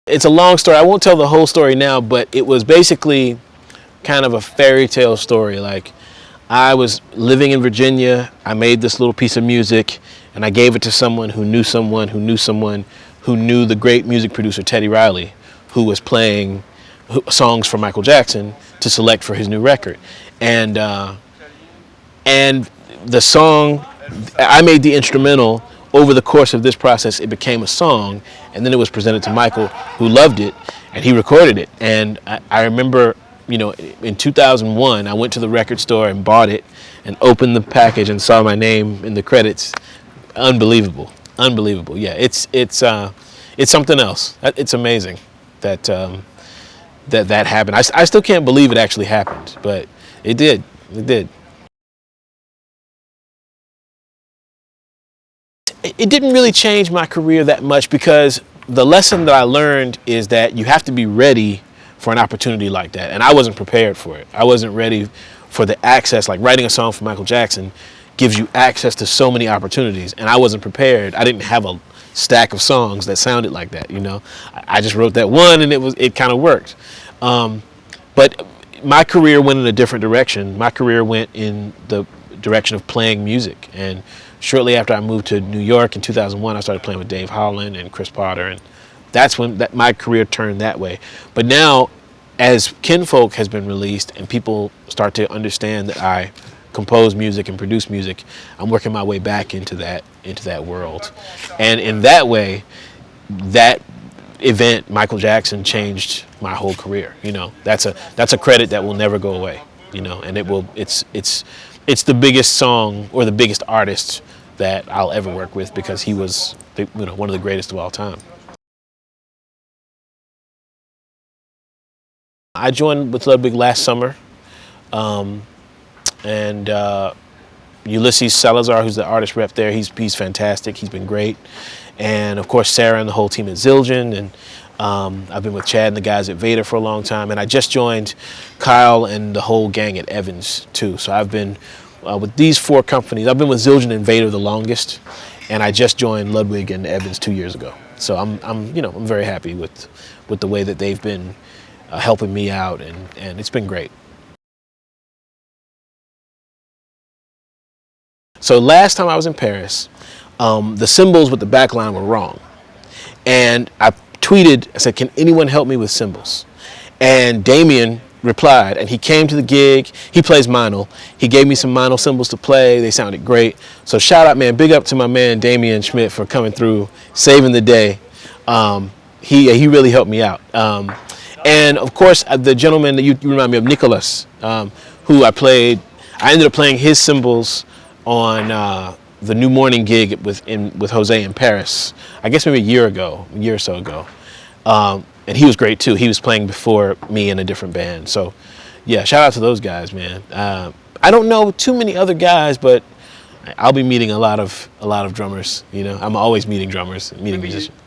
it's a long story. I won't tell the whole story now, but it was basically kind of a fairy tale story. Like, I was living in Virginia. I made this little piece of music, and I gave it to someone who knew someone who knew someone who knew the great music producer Teddy Riley, who was playing songs for Michael Jackson to select for his new record. And the song, I made the instrumental. Over the course of this process, it became a song, and then it was presented to Michael, who loved it, and he recorded it. And I remember, in 2001, I went to the record store and bought it, and opened the package and saw my name in the credits. Unbelievable, unbelievable. Yeah, it's something else. It's amazing that that happened. I still can't believe it actually happened, but it did. It did. It didn't really change my career that much, because the lesson that I learned is that you have to be ready for an opportunity like that. And I wasn't prepared for it. I wasn't ready for the access. Like, writing a song for Michael Jackson gives you access to so many opportunities. And I wasn't prepared. I didn't have a stack of songs that sounded like that, I just wrote that one, and it kind of worked. But my career went in a different direction. My career went in the direction of playing music. And shortly after I moved to New York in 2001, I started playing with Dave Holland and Chris Potter, and that's when my career turned that way. But now, as Kinfolk has been released and people start to understand that I compose music and produce music, I'm working my way back into that world. And in that way, that event, Michael Jackson, changed my whole career. That's a credit that will never go away. And it's the biggest song, or the biggest artist, that I'll ever work with, because he was one of the greatest of all time. I joined with Ludwig last summer, and Ulysses Salazar, who's the artist rep there, he's fantastic. He's been great. And of course, Sarah and the whole team at Zildjian, and I've been with Chad and the guys at Vader for a long time, and I just joined Kyle and the whole gang at Evans too. So I've been with these 4 companies. I've been with Zildjian and Vader the longest, and I just joined Ludwig and Evans 2 years ago. So I'm very happy with the way that they've been helping me out, and it's been great. So last time I was in Paris, the symbols with the backline were wrong, and I tweeted, I said, "Can anyone help me with symbols?" And Damien replied, and he came to the gig. He plays Minel. He gave me some Minel symbols to play. They sounded great. So shout out, man, big up to my man Damien Schmidt for coming through, saving the day. He really helped me out. And of course, the gentleman that you remind me of, Nicholas, who I ended up playing his symbols on the New Morning gig with Jose in Paris, I guess maybe a year or so ago. And he was great too. He was playing before me in a different band. So yeah, shout out to those guys, man. I don't know too many other guys, but I'll be meeting a lot of drummers. I'm always meeting drummers, meeting musicians.